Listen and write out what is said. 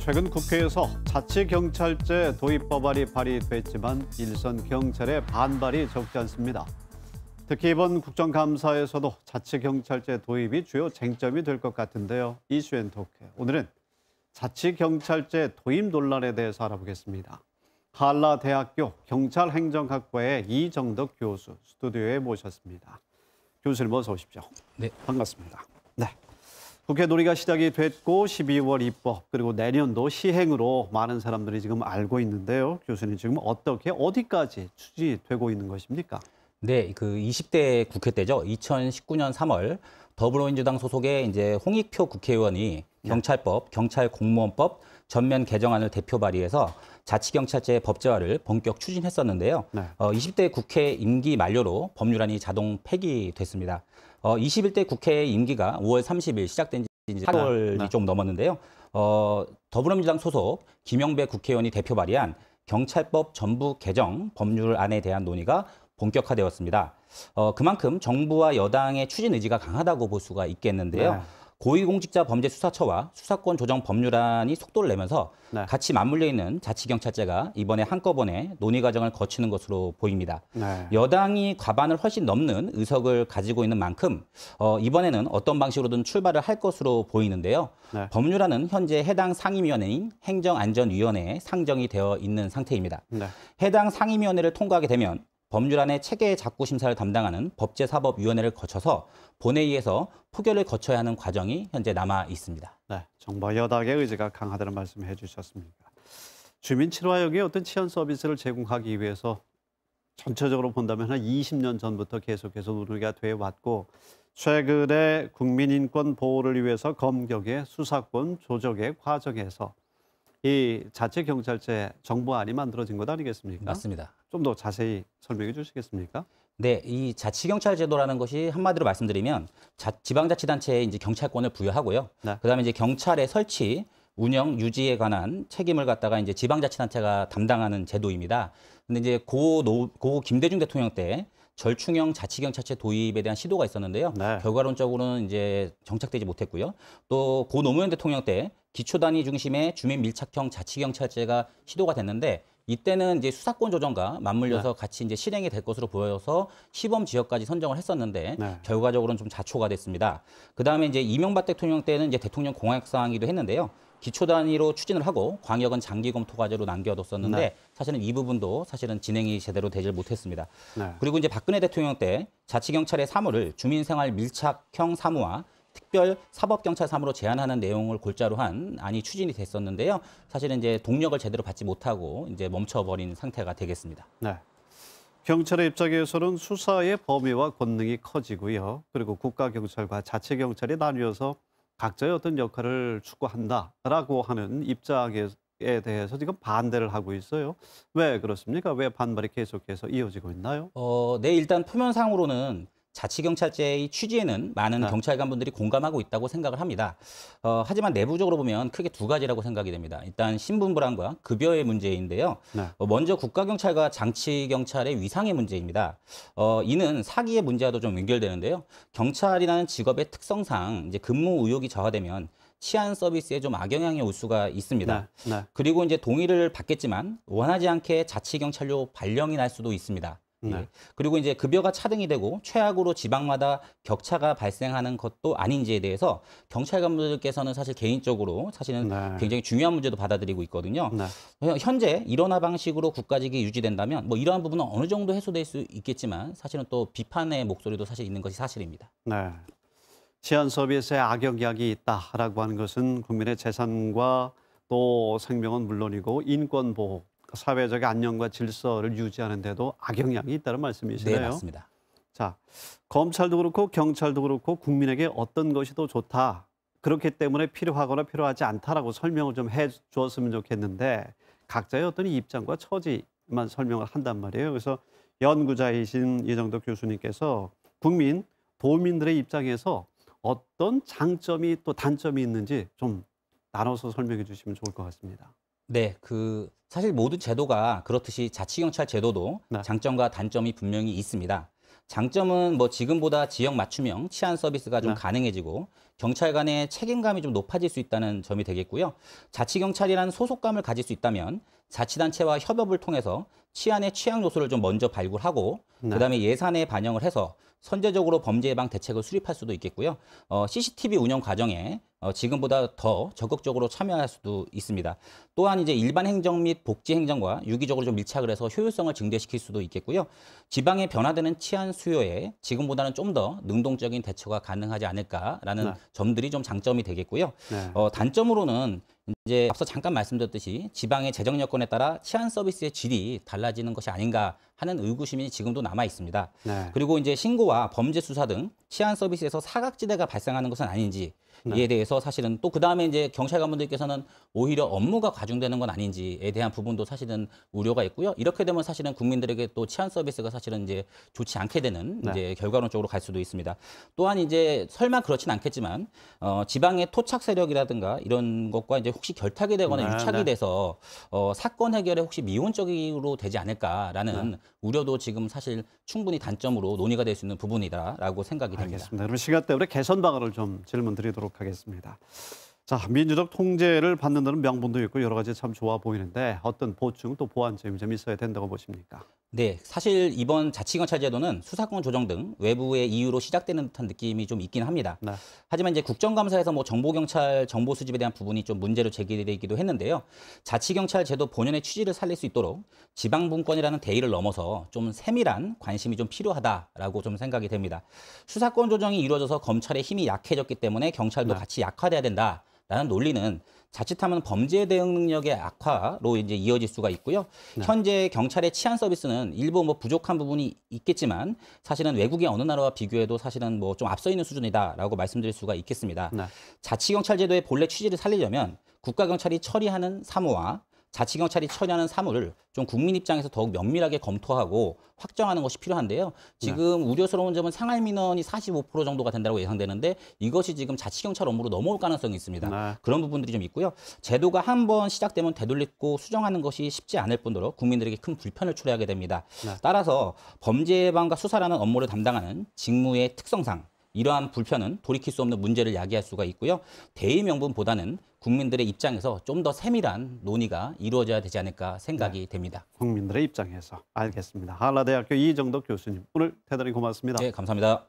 최근 국회에서 자치경찰제 도입 법안이 발의됐지만 일선 경찰의 반발이 적지 않습니다. 특히 이번 국정감사에서도 자치경찰제 도입이 주요 쟁점이 될 것 같은데요. 이슈앤토크. 오늘은 자치경찰제 도입 논란에 대해서 알아보겠습니다. 한라대학교 경찰행정학과의 이정덕 교수 스튜디오에 모셨습니다. 교수님 어서 오십시오. 네, 반갑습니다. 네. 국회 논의가 시작이 됐고 12월 입법 그리고 내년도 시행으로 많은 사람들이 지금 알고 있는데요. 교수님 지금 어떻게 어디까지 추진되고 있는 것입니까? 네, 그 20대 국회 때죠. 2019년 3월 더불어민주당 소속의 이제 홍익표 국회의원이 경찰법, 경찰공무원법 전면 개정안을 대표 발의해서 자치경찰제 법제화를 본격 추진했었는데요. 20대 국회 임기 만료로 법률안이 자동 폐기됐습니다. 21대 국회 임기가 5월 30일 시작된 지 이제 8월이 좀 넘었는데요. 더불어민주당 소속 김영배 국회의원이 대표 발의한 경찰법 전부 개정 법률안에 대한 논의가 본격화되었습니다. 그만큼 정부와 여당의 추진 의지가 강하다고 볼 수가 있겠는데요. 고위공직자범죄수사처와 수사권 조정 법률안이 속도를 내면서 같이 맞물려 있는 자치경찰제가 이번에 한꺼번에 논의 과정을 거치는 것으로 보입니다. 여당이 과반을 훨씬 넘는 의석을 가지고 있는 만큼 이번에는 어떤 방식으로든 출발을 할 것으로 보이는데요. 법률안은 현재 해당 상임위원회인 행정안전위원회에 상정이 되어 있는 상태입니다. 해당 상임위원회를 통과하게 되면 법률안의 체계 작구 심사를 담당하는 법제사법위원회를 거쳐서 본회의에서 표결을 거쳐야 하는 과정이 현재 남아 있습니다. 네, 정부 여당의 의지가 강하다는 말씀을 해주셨습니다. 주민 친화역의 어떤 치안 서비스를 제공하기 위해서 전체적으로 본다면 한 20년 전부터 계속해서 논의가 돼 왔고 최근에 국민 인권 보호를 위해서 검경의 수사권 조정의 과정에서 이 자치경찰제 정부안이 만들어진 것 아니겠습니까? 맞습니다. 좀 더 자세히 설명해 주시겠습니까? 네, 이 자치경찰제도라는 것이 한마디로 말씀드리면 지방자치단체에 이제 경찰권을 부여하고요. 그다음에 이제 경찰의 설치, 운영, 유지에 관한 책임을 갖다가 이제 지방자치단체가 담당하는 제도입니다. 근데 이제 고 김대중 대통령 때 절충형 자치경찰제 도입에 대한 시도가 있었는데요. 결과론적으로는 이제 정착되지 못했고요. 또 고 노무현 대통령 때 기초단위 중심의 주민 밀착형 자치경찰제가 시도가 됐는데 이때는 이제 수사권 조정과 맞물려서 같이 이제 실행이 될 것으로 보여서 시범 지역까지 선정을 했었는데 결과적으로는 좀 자초가 됐습니다. 그다음에 이제 이명박 대통령 때는 이제 대통령 공약사항이기도 했는데요. 기초 단위로 추진을 하고 광역은 장기 검토 과제로 남겨뒀었는데 사실은 이 부분도 사실은 진행이 제대로 되질 못했습니다. 그리고 이제 박근혜 대통령 때 자치경찰의 사무를 주민생활 밀착형 사무와 특별 사법경찰 사무로 제한하는 내용을 골자로 한 안이 추진이 됐었는데요. 사실은 이제 동력을 제대로 받지 못하고 이제 멈춰버린 상태가 되겠습니다. 경찰의 입장에서는 수사의 범위와 권능이 커지고요. 그리고 국가경찰과 자치경찰이 나뉘어서 각자의 어떤 역할을 추구한다라고 하는 입장에 대해서 지금 반대를 하고 있어요. 왜 그렇습니까? 왜 반발이 계속해서 이어지고 있나요? 네, 일단 표면상으로는 자치경찰제의 취지에는 많은 경찰관분들이 공감하고 있다고 생각을 합니다. 하지만 내부적으로 보면 크게 두 가지라고 생각이 됩니다. 일단 신분불안과 급여의 문제인데요. 먼저 국가경찰과 장치경찰의 위상의 문제입니다. 이는 사기의 문제와도 좀 연결되는데요. 경찰이라는 직업의 특성상 이제 근무 의욕이 저하되면 치안 서비스에 좀 악영향이 올 수가 있습니다. 그리고 이제 동의를 받겠지만 원하지 않게 자치경찰로 발령이 날 수도 있습니다. 그리고 이제 급여가 차등이 되고 최악으로 지방마다 격차가 발생하는 것도 아닌지에 대해서 경찰관분들께서는 사실 개인적으로 사실은 굉장히 중요한 문제도 받아들이고 있거든요. 현재 일원화 방식으로 국가직이 유지된다면 뭐 이러한 부분은 어느 정도 해소될 수 있겠지만 사실은 또 비판의 목소리도 사실 있는 것이 사실입니다. 치안 서비스에 악영향이 있다라고 하는 것은 국민의 재산과 또 생명은 물론이고 인권 보호, 사회적 안녕과 질서를 유지하는 데도 악영향이 있다는 말씀이시네요. 네, 맞습니다. 자, 검찰도 그렇고 경찰도 그렇고 국민에게 어떤 것이 더 좋다. 그렇기 때문에 필요하거나 필요하지 않다라고 설명을 좀 해주었으면 좋겠는데 각자의 어떤 입장과 처지만 설명을 한단 말이에요. 그래서 연구자이신 이정덕 교수님께서 도민들의 입장에서 어떤 장점이 또 단점이 있는지 좀 나눠서 설명해 주시면 좋을 것 같습니다. 네, 사실 모든 제도가 그렇듯이 자치경찰 제도도 장점과 단점이 분명히 있습니다. 장점은 뭐 지금보다 지역 맞춤형 치안 서비스가 좀 가능해지고 경찰 간의 책임감이 좀 높아질 수 있다는 점이 되겠고요. 자치경찰이라는 소속감을 가질 수 있다면 자치단체와 협업을 통해서 치안의 취약 요소를 좀 먼저 발굴하고 네. 그다음에 예산에 반영을 해서 선제적으로 범죄 예방 대책을 수립할 수도 있겠고요. CCTV 운영 과정에 지금보다 더 적극적으로 참여할 수도 있습니다. 또한 이제 일반 행정 및 복지 행정과 유기적으로 좀 밀착을 해서 효율성을 증대시킬 수도 있겠고요. 지방의 변화되는 치안 수요에 지금보다는 좀 더 능동적인 대처가 가능하지 않을까라는 네. 점들이 좀 장점이 되겠고요. 네. 단점으로는 이제 앞서 잠깐 말씀드렸듯이 지방의 재정 여건에 따라 치안 서비스의 질이 달라지는 것이 아닌가 하는 의구심이 지금도 남아 있습니다. 네. 그리고 이제 신고와 범죄 수사 등 치안 서비스에서 사각지대가 발생하는 것은 아닌지 이에 대해서 사실은 또 그다음에 이제 경찰 관분들께서는 오히려 업무가 과중되는 건 아닌지에 대한 부분도 사실은 우려가 있고요. 이렇게 되면 사실은 국민들에게 또 치안 서비스가 사실은 이제 좋지 않게 되는 네. 이제 결과론적으로 갈 수도 있습니다. 또한 이제 설마 그렇진 않겠지만 지방의 토착 세력이라든가 이런 것과 이제 혹시 결탁이 되거나 네, 유착이 네. 돼서 사건 해결에 혹시 미온적으로 되지 않을까라는 우려도 지금 사실 충분히 단점으로 논의가 될 수 있는 부분이다라고 생각이 됩니다. 알겠습니다. 그럼 시간 때문에 개선 방안을 좀 질문 드리도록 하겠습니다. 자, 민주적 통제를 받는 데는 명분도 있고 여러 가지 참 좋아 보이는데 어떤 보충 또 보완점이 좀 있어야 된다고 보십니까? 네, 사실 이번 자치경찰 제도는 수사권 조정 등 외부의 이유로 시작되는 듯한 느낌이 좀 있긴 합니다. 네. 하지만 이제 국정감사에서 뭐 정보경찰 정보 수집에 대한 부분이 좀 문제로 제기되기도 했는데요. 자치경찰 제도 본연의 취지를 살릴 수 있도록 지방분권이라는 대의를 넘어서 좀 세밀한 관심이 좀 필요하다라고 좀 생각이 됩니다. 수사권 조정이 이루어져서 검찰의 힘이 약해졌기 때문에 경찰도 네. 같이 약화돼야 된다라는 논리는 자칫하면 범죄 대응 능력의 악화로 이제 이어질 수가 있고요. 현재 경찰의 치안 서비스는 일부 뭐 부족한 부분이 있겠지만 사실은 외국의 어느 나라와 비교해도 사실은 뭐 좀 앞서 있는 수준이다라고 말씀드릴 수가 있겠습니다. 네. 자치경찰 제도의 본래 취지를 살리려면 국가경찰이 처리하는 사무와 자치경찰이 처리하는 사무를 좀 국민 입장에서 더욱 면밀하게 검토하고 확정하는 것이 필요한데요. 지금 우려스러운 점은 상할 민원이 45% 정도가 된다고 예상되는데 이것이 지금 자치경찰 업무로 넘어올 가능성이 있습니다. 네. 그런 부분들이 좀 있고요. 제도가 한번 시작되면 되돌리고 수정하는 것이 쉽지 않을 뿐더러 국민들에게 큰 불편을 초래하게 됩니다. 따라서 범죄 예방과 수사라는 업무를 담당하는 직무의 특성상 이러한 불편은 돌이킬 수 없는 문제를 야기할 수가 있고요. 대의 명분보다는 국민들의 입장에서 좀 더 세밀한 논의가 이루어져야 되지 않을까 생각이 됩니다. 국민들의 입장에서 알겠습니다. 한라대학교 이정덕 교수님 오늘 대단히 고맙습니다. 네, 감사합니다.